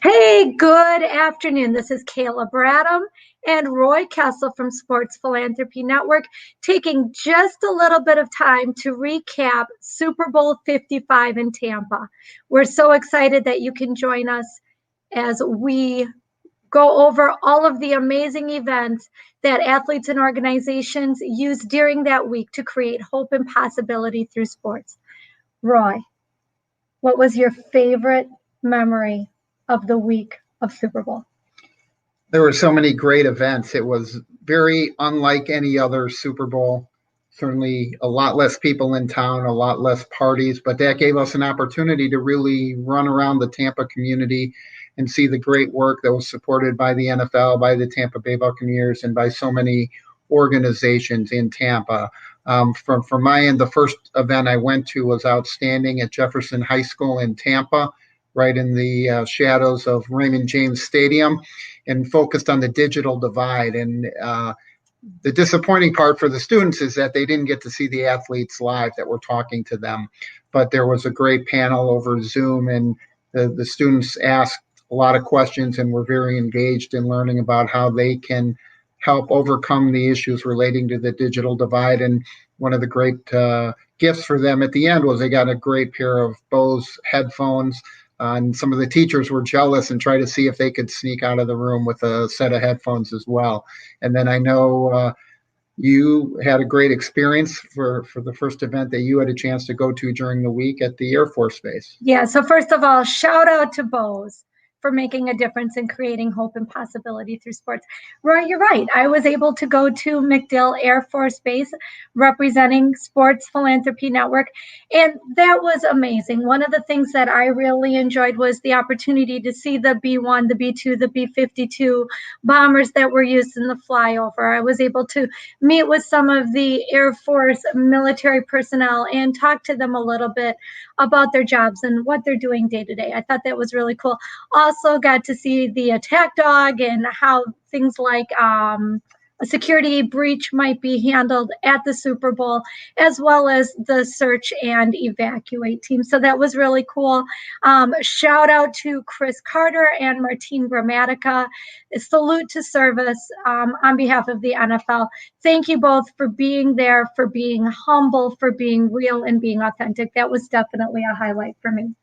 Hey, good afternoon. This is Kayla Bradham and Roy Kessel from Sports Philanthropy Network, taking just a little bit of time to recap Super Bowl 55 in Tampa. We're so excited that you can join us as we go over all of the amazing events that athletes and organizations use during that week to create hope and possibility through sports. Roy, what was your favorite memory of the week of Super Bowl? There were so many great events. It was very unlike any other Super Bowl. Certainly a lot less people in town, a lot less parties, but that gave us an opportunity to really run around the Tampa community and see the great work that was supported by the NFL, by the Tampa Bay Buccaneers, and by so many organizations in Tampa. From my end, the first event I went to was outstanding at Jefferson High School in Tampa, right in the shadows of Raymond James Stadium, and focused on the digital divide. And the disappointing part for the students is that they didn't get to see the athletes live that were talking to them. But there was a great panel over Zoom, and the students asked a lot of questions and were very engaged in learning about how they can help overcome the issues relating to the digital divide. And one of the great gifts for them at the end was they got a great pair of Bose headphones. And some of the teachers were jealous and tried to see if they could sneak out of the room with a set of headphones as well. And then I know you had a great experience for the first event that you had a chance to go to during the week at the Air Force Base. Yeah, so first of all, shout out to Bose for making a difference in creating hope and possibility through sports. Roy, you're right. I was able to go to MacDill Air Force Base representing Sports Philanthropy Network, and that was amazing. One of the things that I really enjoyed was the opportunity to see the B-1, the B-2, the B-52 bombers that were used in the flyover. I was able to meet with some of the Air Force military personnel and talk to them a little bit about their jobs and what they're doing day to day. I thought that was really cool. Also got to see the attack dog and how things like a security breach might be handled at the Super Bowl, as well as the search and evacuate team. So that was really cool. Shout out to Chris Carter and Martine Gramatica. Salute to service on behalf of the NFL. Thank you both for being there, for being humble, for being real and being authentic. That was definitely a highlight for me.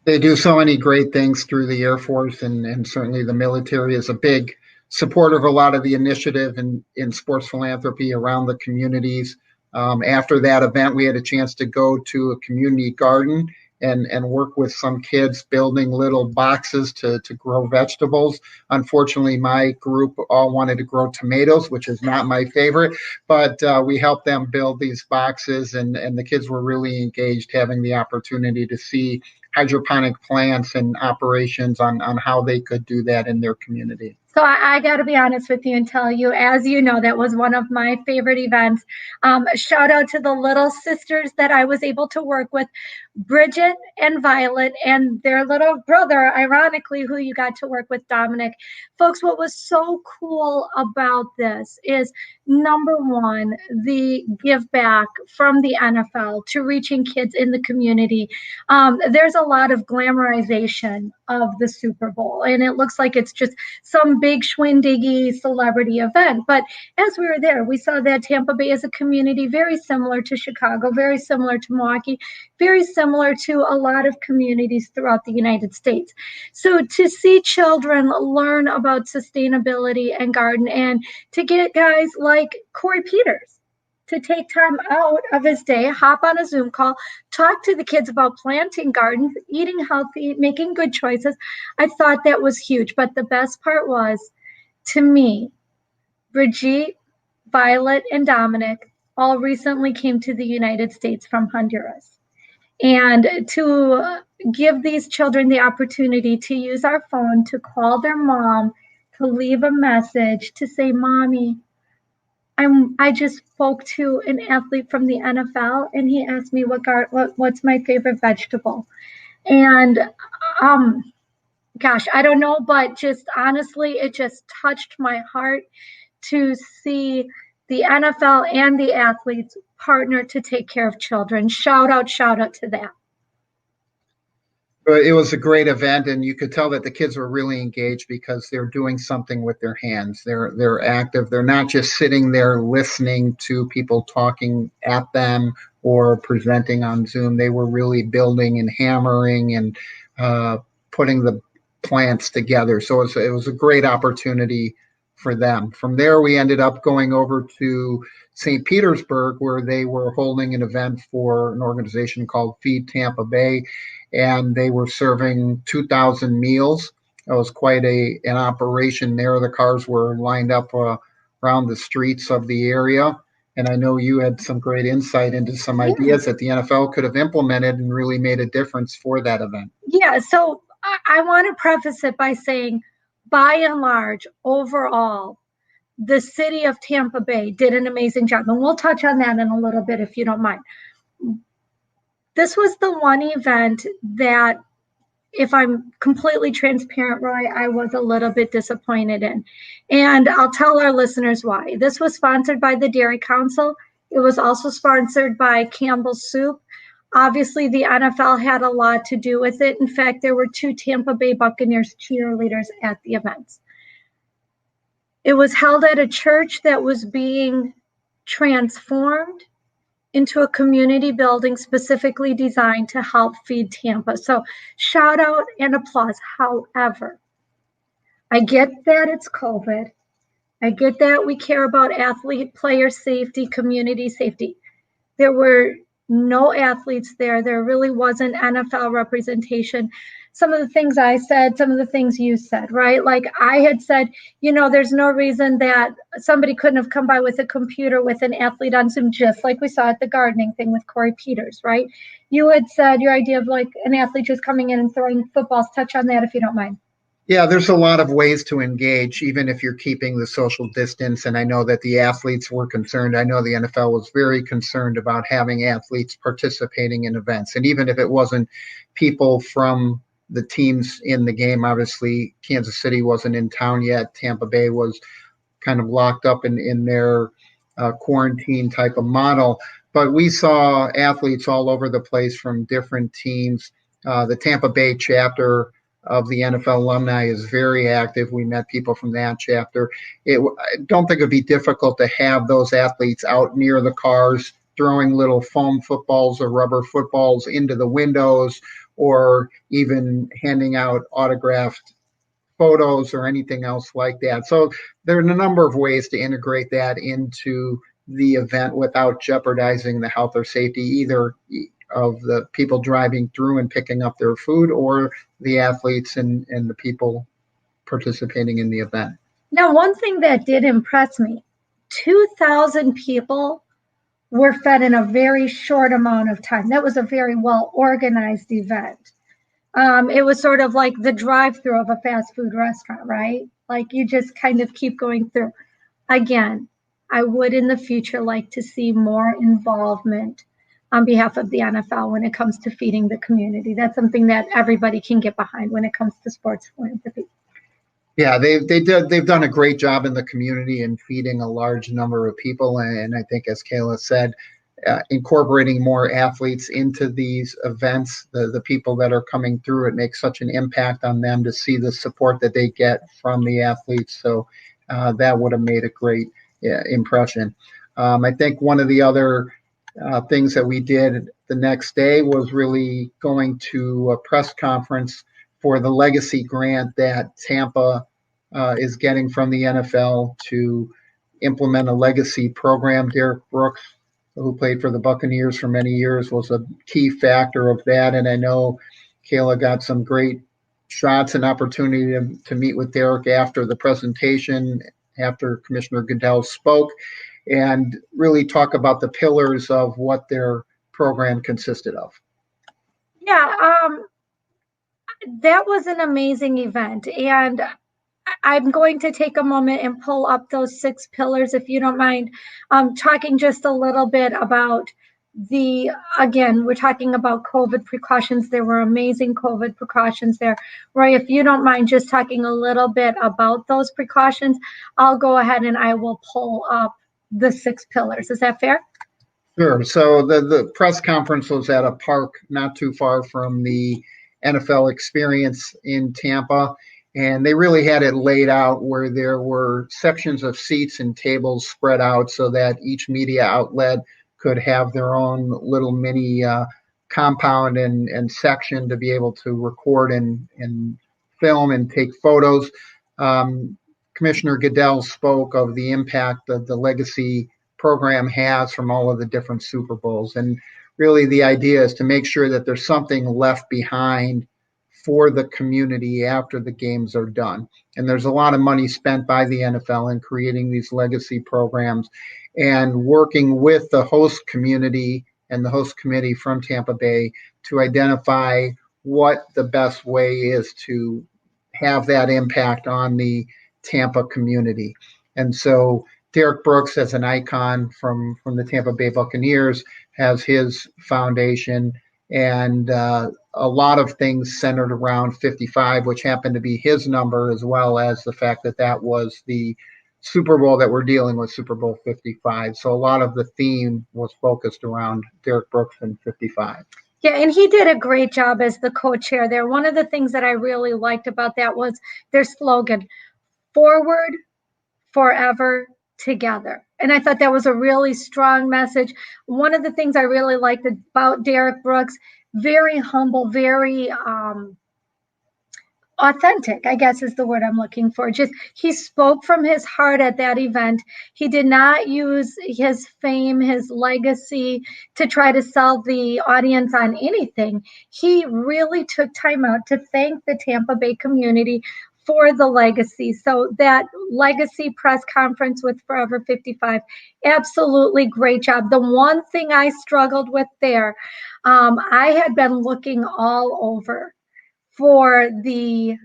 They do so many great things through the Air Force, and certainly the military is a big supporter of a lot of the initiative in sports philanthropy around the communities. After that event, we had a chance to go to a community garden and work with some kids building little boxes to grow vegetables. Unfortunately, my group all wanted to grow tomatoes, which is not my favorite, but we helped them build these boxes, and the kids were really engaged, having the opportunity to see hydroponic plants and operations on how they could do that in their community. So I got to be honest with you and tell you, as you know, that was one of my favorite events. Shout out to the little sisters that I was able to work with, Bridget and Violet, and their little brother, ironically, who you got to work with, Dominic. Folks, what was so cool about this is, number one, the give back from the NFL to reaching kids in the community. There's a lot of glamorization of the Super Bowl, and it looks like it's just some big schwindiggy celebrity event. But as we were there, we saw that Tampa Bay is a community very similar to Chicago, very similar to Milwaukee, very similar to a lot of communities throughout the United States. So to see children learn about sustainability and garden, and to get guys like Corey Peters to take time out of his day, hop on a Zoom call, talk to the kids about planting gardens, eating healthy, making good choices. I thought that was huge. But the best part was, to me, Brigitte, Violet, and Dominic all recently came to the United States from Honduras. And to give these children the opportunity to use our phone to call their mom, to leave a message, to say, Mommy, I just spoke to an athlete from the NFL, and he asked me what's my favorite vegetable. And gosh, I don't know, but just honestly, it just touched my heart to see the NFL and the athletes partner to take care of children. Shout out to that. But it was a great event, and you could tell that the kids were really engaged because they're doing something with their hands. They're active. They're not just sitting there listening to people talking at them or presenting on Zoom. They were really building and hammering and uh, putting the plants together. So it was a great opportunity for them. From there, we ended up going over to St. Petersburg, where they were holding an event for an organization called Feed Tampa Bay, and they were serving 2,000 meals. It was quite an operation there. The cars were lined up around the streets of the area. And I know you had some great insight into some Yeah. ideas that the NFL could have implemented and really made a difference for that event. Yeah. So I want to preface it by saying, by and large, overall, the city of Tampa Bay did an amazing job. And we'll touch on that in a little bit if you don't mind. This was the one event that, if I'm completely transparent, Roy, I was a little bit disappointed in. And I'll tell our listeners why. This was sponsored by the Dairy Council. It was also sponsored by Campbell's Soup. Obviously, the NFL had a lot to do with it. In fact, there were two Tampa Bay Buccaneers cheerleaders at the events. It was held at a church that was being transformed into a community building specifically designed to help feed Tampa. So shout out and applause. However, I get that it's COVID. I get that we care about athlete, player safety, community safety. There were no athletes there. There really wasn't NFL representation. Some of the things I said, some of the things you said, right? Like I had said, there's no reason that somebody couldn't have come by with a computer with an athlete on Zoom, just like we saw at the gardening thing with Corey Peters, right? You had said your idea of like an athlete just coming in and throwing footballs. Touch on that if you don't mind. Yeah, there's a lot of ways to engage, even if you're keeping the social distance. And I know that the athletes were concerned. I know the NFL was very concerned about having athletes participating in events. And even if it wasn't people from the teams in the game, obviously Kansas City wasn't in town yet. Tampa Bay was kind of locked up in their quarantine type of model. But we saw athletes all over the place from different teams. The Tampa Bay chapter of the NFL alumni is very active. We met people from that chapter. I don't think it'd be difficult to have those athletes out near the cars throwing little foam footballs or rubber footballs into the windows, or even handing out autographed photos or anything else like that. So there are a number of ways to integrate that into the event without jeopardizing the health or safety either of the people driving through and picking up their food, or the athletes and the people participating in the event. Now, one thing that did impress me, 2,000 people were fed in a very short amount of time. That was a very well organized event. It was sort of like the drive-through of a fast food restaurant, right? Like you just kind of keep going through. Again, I would in the future like to see more involvement on behalf of the NFL when it comes to feeding the community. That's something that everybody can get behind when it comes to sports philanthropy. Yeah, they've done a great job in the community and feeding a large number of people. And I think, as Kayla said, incorporating more athletes into these events, the people that are coming through, it makes such an impact on them to see the support that they get from the athletes. So that would have made a great impression. I think one of the other things that we did the next day was really going to a press conference for the legacy grant that Tampa is getting from the NFL to implement a legacy program. Derek Brooks, who played for the Buccaneers for many years, was a key factor of that. And I know Kayla got some great shots and opportunity to meet with Derek after the presentation, after Commissioner Goodell spoke, and really talk about the pillars of what their program consisted of. Yeah, that was an amazing event. And I'm going to take a moment and pull up those 6 pillars, if you don't mind, talking just a little bit about again, we're talking about COVID precautions. There were amazing COVID precautions there. Roy, if you don't mind just talking a little bit about those precautions, I'll go ahead and I will pull up the 6 pillars. Is that fair? Sure. So the press conference was at a park not too far from the NFL experience in Tampa. And they really had it laid out where there were sections of seats and tables spread out so that each media outlet could have their own little mini compound and section to be able to record and film and take photos. Commissioner Goodell spoke of the impact that the legacy program has from all of the different Super Bowls. And really the idea is to make sure that there's something left behind for the community after the games are done. And there's a lot of money spent by the NFL in creating these legacy programs and working with the host community and the host committee from Tampa Bay to identify what the best way is to have that impact on the Tampa community. And so Derek Brooks, as an icon from the Tampa Bay Buccaneers, has his foundation, and a lot of things centered around 55, which happened to be his number, as well as the fact that that was the Super Bowl that we're dealing with, Super Bowl 55. So a lot of the theme was focused around Derek Brooks and 55. Yeah, and he did a great job as the co-chair there. One of the things that I really liked about that was their slogan, forward, forever, together. And I thought that was a really strong message. One of the things I really liked about Derek Brooks, very humble, very authentic, I guess is the word I'm looking for. Just he spoke from his heart at that event. He did not use his fame, his legacy to try to sell the audience on anything. He really took time out to thank the Tampa Bay community for the legacy. So that legacy press conference with Forever 55, absolutely great job. The one thing I struggled with there, I had been looking all over for the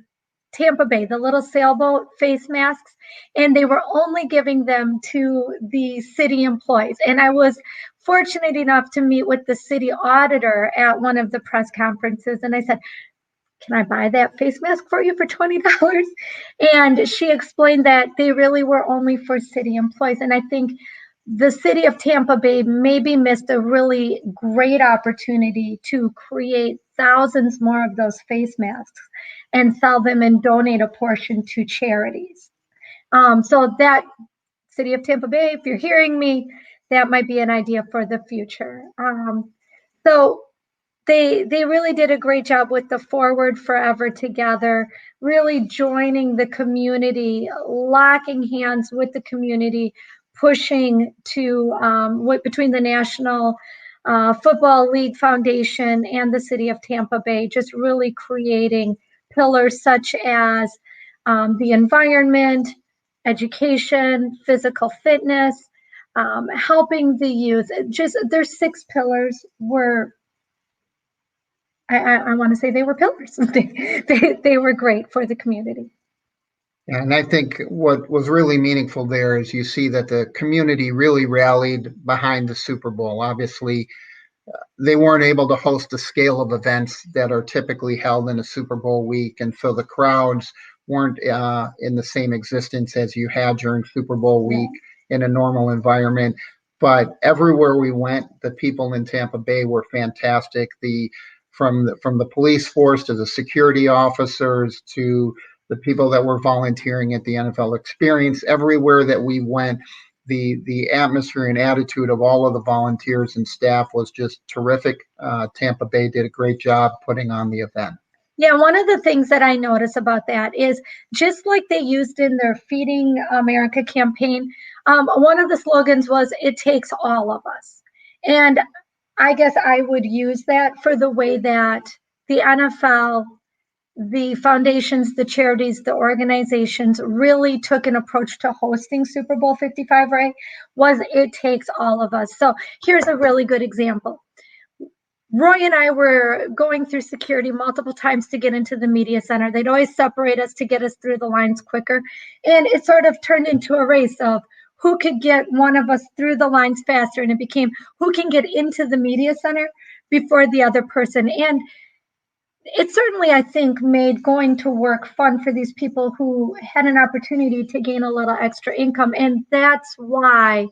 Tampa Bay, the little sailboat face masks, and they were only giving them to the city employees. And I was fortunate enough to meet with the city auditor at one of the press conferences, and I said, can I buy that face mask for you for $20? And she explained that they really were only for city employees. And I think the city of Tampa Bay maybe missed a really great opportunity to create thousands more of those face masks and sell them and donate a portion to charities. So that city of Tampa Bay, if you're hearing me, that might be an idea for the future. So they really did a great job with the Forward Forever Together, really joining the community, locking hands with the community, pushing to between the National Football League Foundation and the city of Tampa Bay, just really creating pillars such as the environment, education, physical fitness, helping the youth. Just their 6 pillars were, I want to say they were pillars. They were great for the community. And I think what was really meaningful there is you see that the community really rallied behind the Super Bowl. Obviously, they weren't able to host the scale of events that are typically held in a Super Bowl week. And so the crowds weren't in the same existence as you had during Super Bowl week in a normal environment. But everywhere we went, the people in Tampa Bay were fantastic. From the police force to the security officers to the people that were volunteering at the NFL Experience, everywhere that we went, the atmosphere and attitude of all of the volunteers and staff was just terrific. Tampa Bay did a great job putting on the event. Yeah, one of the things that I notice about that is just like they used in their Feeding America campaign, one of the slogans was, "It takes all of us." And I guess I would use that for the way that the NFL, the foundations, the charities, the organizations really took an approach to hosting Super Bowl 55, right? Was it takes all of us. So here's a really good example. Roy and I were going through security multiple times to get into the media center. They'd always separate us to get us through the lines quicker. And it sort of turned into a race of who could get one of us through the lines faster. And it became who can get into the media center before the other person. And it certainly, I think, made going to work fun for these people who had an opportunity to gain a little extra income. And that's why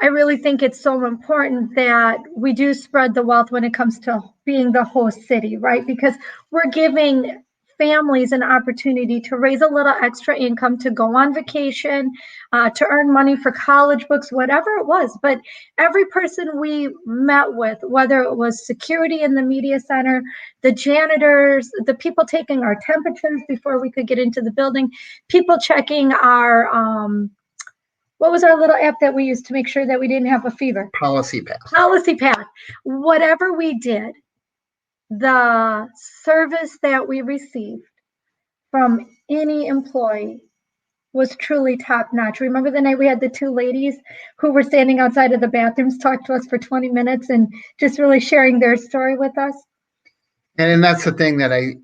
I really think it's so important that we do spread the wealth when it comes to being the host city, right? Because we're giving families an opportunity to raise a little extra income to go on vacation, to earn money for college books, whatever it was. But every person we met with, whether it was security in the media center, the janitors, the people taking our temperatures before we could get into the building, people checking our what was our little app that we used to make sure that we didn't have a fever? Policy pass. Policy pass. Whatever we did, the service that we received from any employee was truly top notch. Remember the night we had the two ladies who were standing outside of the bathrooms, talked to us for 20 minutes and just really sharing their story with us? And that's the thing that I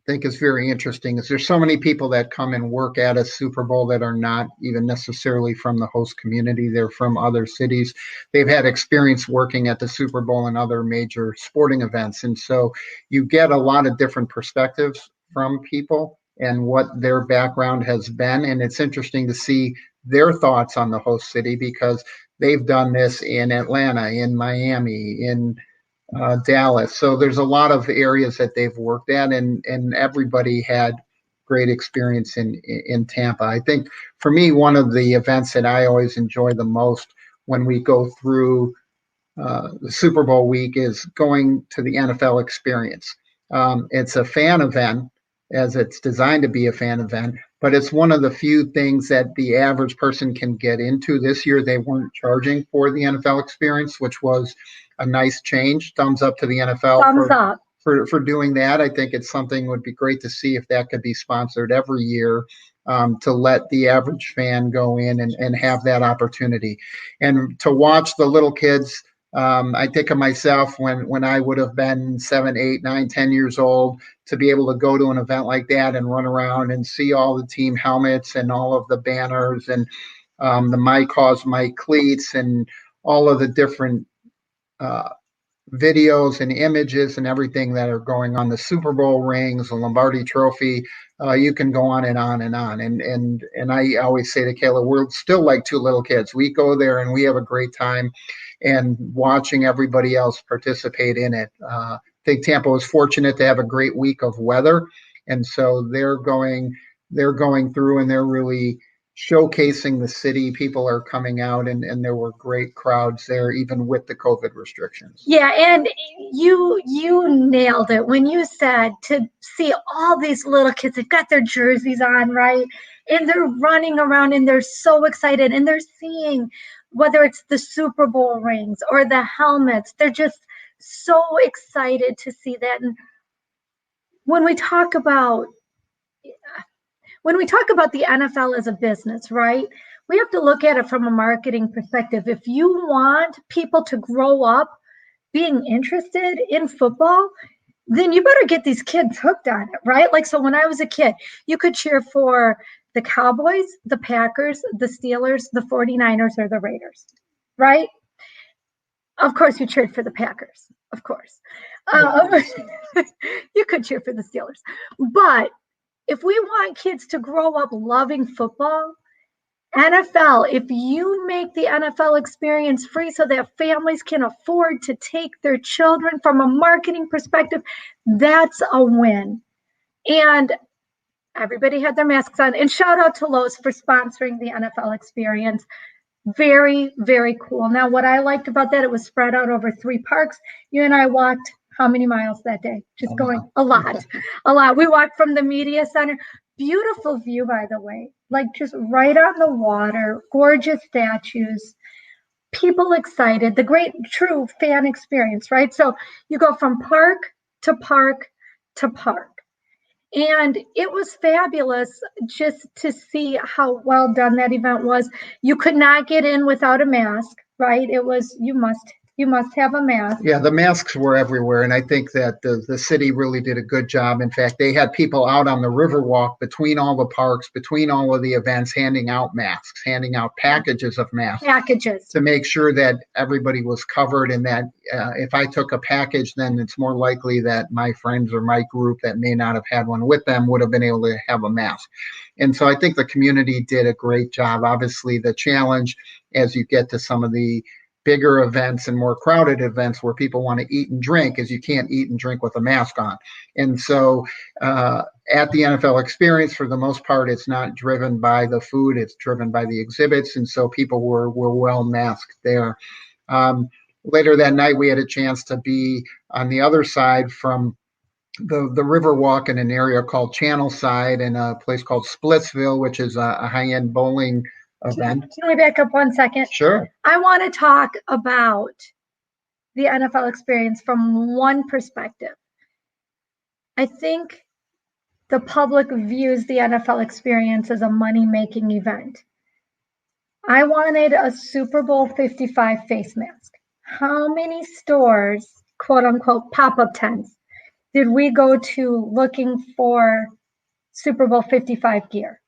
think is very interesting is there's so many people that come and work at a Super Bowl that are not even necessarily from the host community. They're from other cities. They've had experience working at the Super Bowl and other major sporting events. And so you get a lot of different perspectives from people and what their background has been. And it's interesting to see their thoughts on the host city because they've done this in Atlanta, in Miami, in Dallas. So there's a lot of areas that they've worked at, and everybody had great experience in Tampa. I think for me, one of the events that I always enjoy the most when we go through the Super Bowl week is going to the NFL experience. It's a fan event, as it's designed to be a fan event, but it's one of the few things that the average person can get into. This year, they weren't charging for the NFL experience, which was a nice change. Thumbs up to the NFL for doing that. I think it's something would be great to see if that could be sponsored every year, to let the average fan go in and have that opportunity. And to watch the little kids, I think of myself when I would have been 7, 8, 9, 10 years old, to be able to go to an event like that and run around and see all the team helmets and all of the banners and the My Cause, My Cleats and all of the different videos and images and everything that are going on, the Super Bowl rings, the Lombardi Trophy. You can go on and on and on. And I always say to Kayla, we're still like two little kids. We go there and we have a great time, and watching everybody else participate in it. I think Tampa was fortunate to have a great week of weather, and so they're going through and they're really showcasing the city. People are coming out, and there were great crowds there, even with the COVID restrictions. Yeah, and you nailed it when you said to see all these little kids that got their jerseys on, right? And they're running around and they're so excited and they're seeing whether it's the Super Bowl rings or the helmets. They're just so excited to see that. And when we talk about the NFL as a business, right? We have to look at it from a marketing perspective. If you want people to grow up being interested in football, then you better get these kids hooked on it, right? Like, so when I was a kid, you could cheer for the Cowboys, the Packers, the Steelers, the 49ers, or the Raiders, right? Of course, you cheered for the Packers, of course. You could cheer for the Steelers. But if we want kids to grow up loving football, NFL, if you make the NFL experience free so that families can afford to take their children from a marketing perspective, that's a win. And everybody had their masks on. And shout out to Lowe's for sponsoring the NFL experience. Very, very cool. Now, what I liked about that, it was spread out over 3 parks. You and I walked how many miles that day? Just going a lot. We walked from the media center. Beautiful view, by the way, like just right on the water, gorgeous statues, people excited, the great true fan experience, right? So you go from park to park to park. And it was fabulous just to see how well done that event was. You could not get in without a mask, right? It was, you must have a mask. Yeah, the masks were everywhere. And I think that the city really did a good job. In fact, they had people out on the Riverwalk between all the parks, between all of the events, handing out masks, handing out packages of masks. Packages. To make sure that everybody was covered, and that if I took a package, then it's more likely that my friends or my group that may not have had one with them would have been able to have a mask. And so I think the community did a great job. Obviously, the challenge as you get to some of the bigger events and more crowded events where people want to eat and drink, is you can't eat and drink with a mask on. And so at the NFL Experience, for the most part, it's not driven by the food, it's driven by the exhibits. And so people were well masked there. Later that night, we had a chance to be on the other side from the river walk in an area called Channelside and a place called Splitsville, which is a high-end bowling event. Can we back up 1 second? Sure. I want to talk about the NFL Experience from one perspective. I think the public views the NFL Experience as a money-making event. I wanted a Super Bowl 55 face mask. How many stores, quote unquote, pop-up tents, did we go to looking for Super Bowl 55 gear?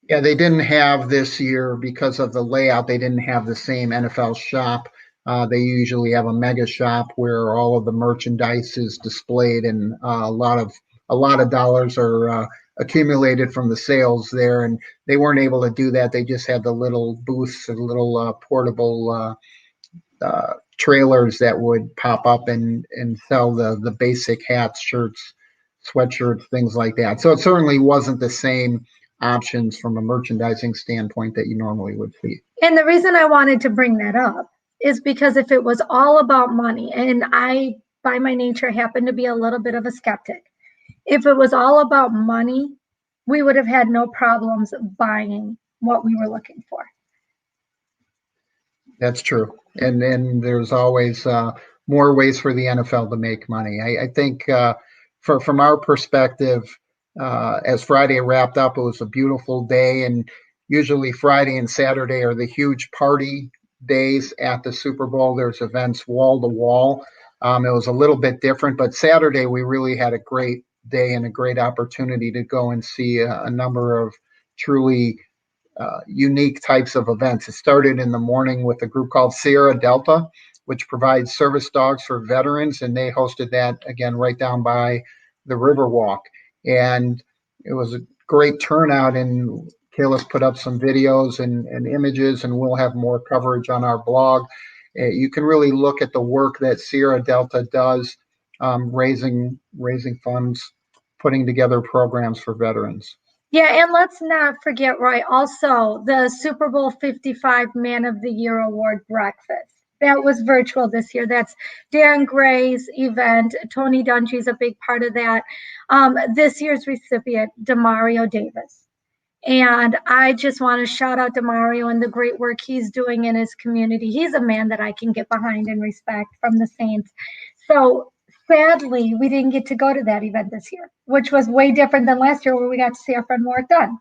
Yeah, they didn't have this year because of the layout. They didn't have the same NFL shop. They usually have a mega shop where all of the merchandise is displayed, and a lot of dollars are accumulated from the sales there. And they weren't able to do that. They just had the little booths, the little portable trailers that would pop up and sell the basic hats, shirts, sweatshirts, things like that. So it certainly wasn't the same options from a merchandising standpoint that you normally would see. And the reason I wanted to bring that up is because if it was all about money, and I, by my nature, happen to be a little bit of a skeptic, if it was all about money, we would have had no problems buying what we were looking for. That's true. And then there's always more ways for the NFL to make money. I think from our perspective, as Friday wrapped up, it was a beautiful day. And usually Friday and Saturday are the huge party days at the Super Bowl. There's events wall to wall. It was a little bit different, but Saturday we really had a great day and a great opportunity to go and see a number of truly unique types of events. It started in the morning with a group called Sierra Delta, which provides service dogs for veterans, and they hosted that again right down by the Riverwalk. And it was a great turnout, and Kayla's put up some videos and images, and we'll have more coverage on our blog. You can really look at the work that Sierra Delta does, raising funds, putting together programs for veterans. Yeah, and let's not forget, Roy, also the Super Bowl 55 Man of the Year Award breakfast. That was virtual this year. That's Darren Gray's event. Tony Dungy is a big part of that. This year's recipient, Demario Davis. And I just want to shout out Demario and the great work he's doing in his community. He's a man that I can get behind and respect from the Saints. So sadly, we didn't get to go to that event this year, which was way different than last year where we got to see our friend Warwick Dunn.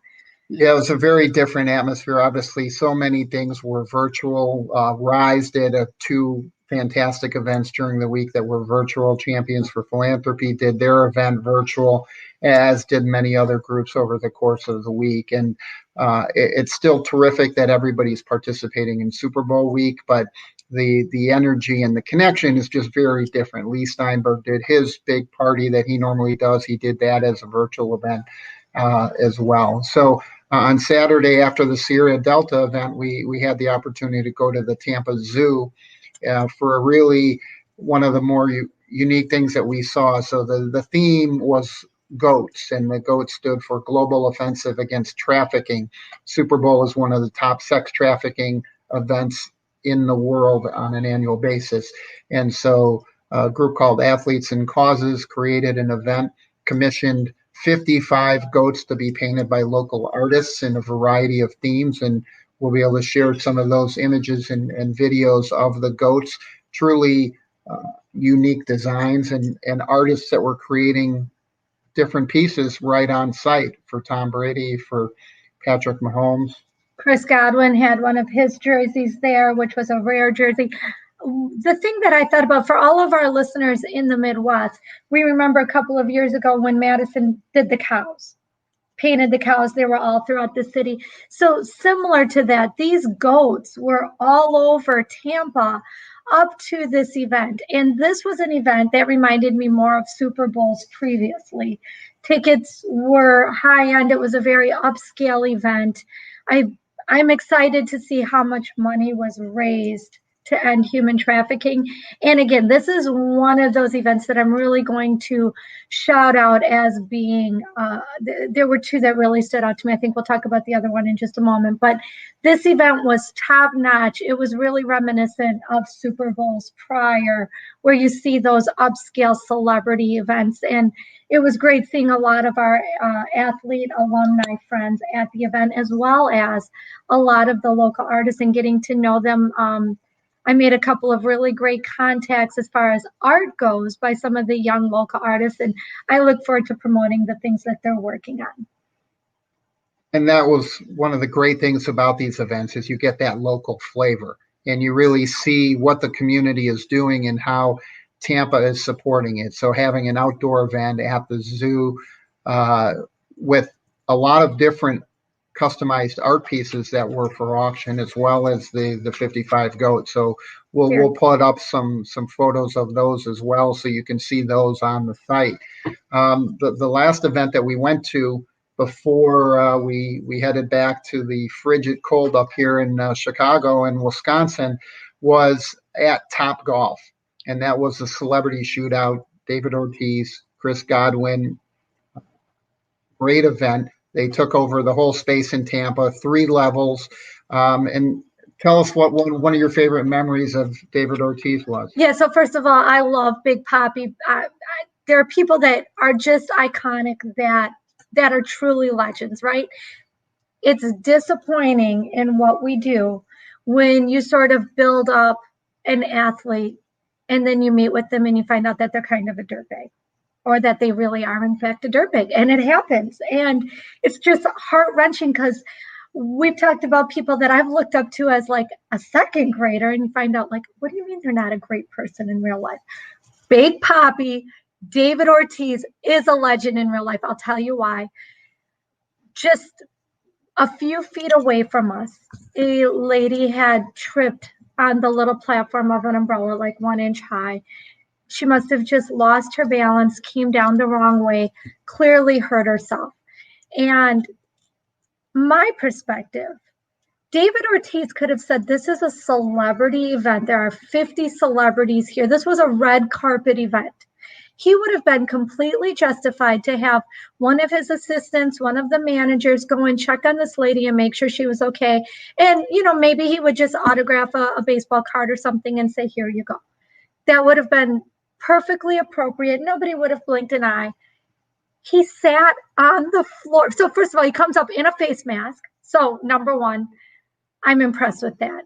Yeah, it was a very different atmosphere. Obviously, so many things were virtual. Rise did two fantastic events during the week that were virtual. Champions for Philanthropy did their event virtual, as did many other groups over the course of the week. And it's still terrific that everybody's participating in Super Bowl week, but the energy and the connection is just very different. Lee Steinberg did his big party that he normally does. He did that as a virtual event as well. So on Saturday after the Sierra Delta event, we had the opportunity to go to the Tampa Zoo for a really one of the more unique things that we saw. So the theme was GOATs, and the GOATs stood for Global Offensive Against Trafficking. Super Bowl is one of the top sex trafficking events in the world on an annual basis. And so a group called Athletes and Causes created an event, commissioned 55 goats to be painted by local artists in a variety of themes. And we'll be able to share some of those images and videos of the goats. Truly unique designs and artists that were creating different pieces right on site for Tom Brady, for Patrick Mahomes. Chris Godwin had one of his jerseys there, which was a rare jersey. The thing that I thought about for all of our listeners in the Midwest, we remember a couple of years ago when Madison did the cows, painted the cows. They were all throughout the city. So similar to that, these goats were all over Tampa up to this event. And this was an event that reminded me more of Super Bowls previously. Tickets were high end. It was a very upscale event. I'm excited to see how much money was raised to end human trafficking. And again, this is one of those events that I'm really going to shout out as being, there were two that really stood out to me. I think we'll talk about the other one in just a moment. But this event was top notch. It was really reminiscent of Super Bowls prior, where you see those upscale celebrity events. And it was great seeing a lot of our athlete alumni friends at the event, as well as a lot of the local artists and getting to know them. I made a couple of really great contacts as far as art goes by some of the young local artists, and I look forward to promoting the things that they're working on. And that was one of the great things about these events is you get that local flavor and you really see what the community is doing and how Tampa is supporting it. So having an outdoor event at the zoo with a lot of different customized art pieces that were for auction, as well as the 55 goats. So we'll put up some photos of those as well, so you can see those on the site. The last event that we went to before we headed back to the frigid cold up here in Chicago and Wisconsin was at Top Golf, and that was a celebrity shootout. David Ortiz, Chris Godwin, great event. They took over the whole space in Tampa, 3 levels. And tell us what one of your favorite memories of David Ortiz was. Yeah, so first of all, I love Big Papi. There are people that are just iconic that are truly legends, right? It's disappointing in what we do when you sort of build up an athlete and then you meet with them and you find out that they're kind of a dirtbag, or that they really are in fact a dirtbag, and it happens. And it's just heart-wrenching because we've talked about people that I've looked up to as like a second grader, and you find out like, what do you mean they're not a great person in real life? Big Papi, David Ortiz is a legend in real life. I'll tell you why. Just a few feet away from us, a lady had tripped on the little platform of an umbrella, like 1 inch high. She must have just lost her balance, came down the wrong way, clearly hurt herself. And my perspective, David Ortiz could have said, this is a celebrity event. There are 50 celebrities here. This was a red carpet event. He would have been completely justified to have one of his assistants, one of the managers go and check on this lady and make sure she was okay. And, maybe he would just autograph a baseball card or something and say, here you go. That would have been perfectly appropriate. Nobody would have blinked an eye. He sat on the floor. So first of all, he comes up in a face mask. So number one, I'm impressed with that.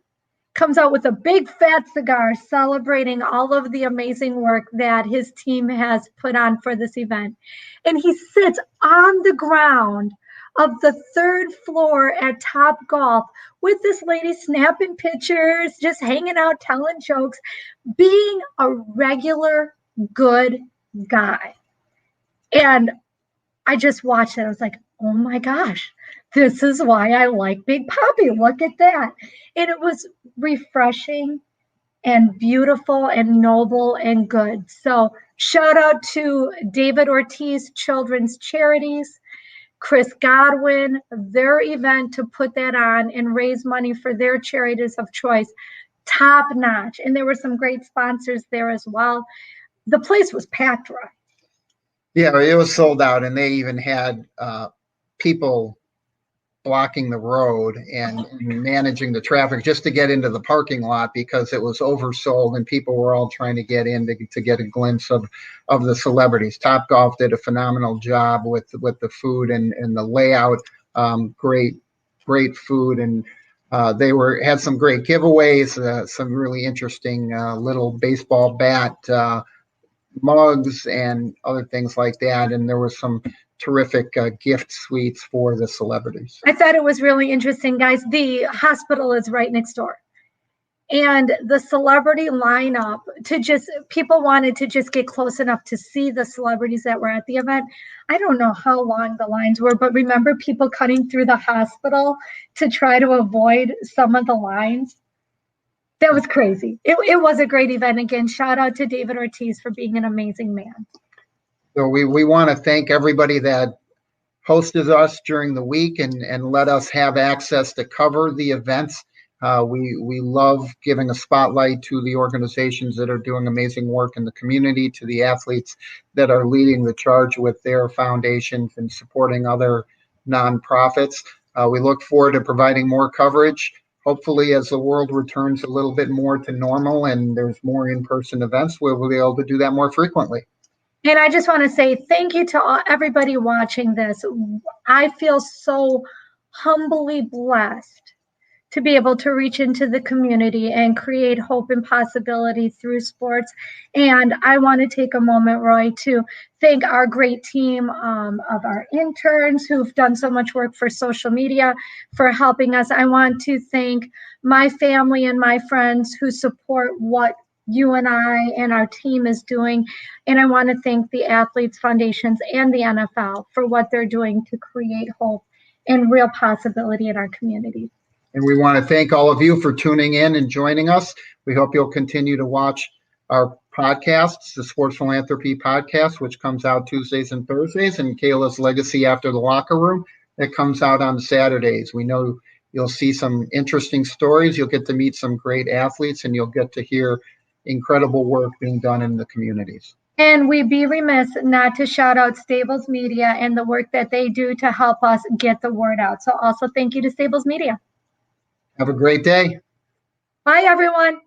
Comes out with a big fat cigar celebrating all of the amazing work that his team has put on for this event. And he sits on the ground of the 3rd floor at Top Golf with this lady snapping pictures, just hanging out, telling jokes, being a regular good guy. And I just watched it. I was like, oh my gosh, this is why I like Big Papi. Look at that. And it was refreshing and beautiful and noble and good. So shout out to David Ortiz Children's Charities, Chris Godwin, their event to put that on and raise money for their charities of choice. Top notch. And there were some great sponsors there as well. The place was packed, right? Yeah, it was sold out, and they even had people blocking the road and managing the traffic just to get into the parking lot because it was oversold and people were all trying to get in to get a glimpse of the celebrities. Top Golf did a phenomenal job with the food and the layout. Great food, and they had some great giveaways, some really interesting little baseball bat mugs and other things like that. And there was some terrific gift suites for the celebrities. I thought it was really interesting, guys. The hospital is right next door. And the celebrity lineup people wanted to just get close enough to see the celebrities that were at the event. I don't know how long the lines were, but remember people cutting through the hospital to try to avoid some of the lines? That was crazy. It was a great event. Again, shout out to David Ortiz for being an amazing man. So we want to thank everybody that hosted us during the week and let us have access to cover the events. We love giving a spotlight to the organizations that are doing amazing work in the community, to the athletes that are leading the charge with their foundations and supporting other nonprofits. We look forward to providing more coverage. Hopefully, as the world returns a little bit more to normal and there's more in-person events, we'll be able to do that more frequently. And I just want to say thank you to everybody watching this. I feel so humbly blessed to be able to reach into the community and create hope and possibility through sports. And I want to take a moment, Roy, to thank our great team of our interns who've done so much work for social media, for helping us. I want to thank my family and my friends who support what you and I and our team is doing. And I want to thank the athletes, foundations, and the NFL for what they're doing to create hope and real possibility in our community. And we want to thank all of you for tuning in and joining us. We hope you'll continue to watch our podcasts, the Sports Philanthropy podcast, which comes out Tuesdays and Thursdays, and Kayla's Legacy After the Locker Room that comes out on Saturdays. We know you'll see some interesting stories. You'll get to meet some great athletes, and you'll get to hear incredible work being done in the communities. And we'd be remiss not to shout out Stables Media and the work that they do to help us get the word out. So also thank you to Stables Media. Have a great day. Bye, everyone.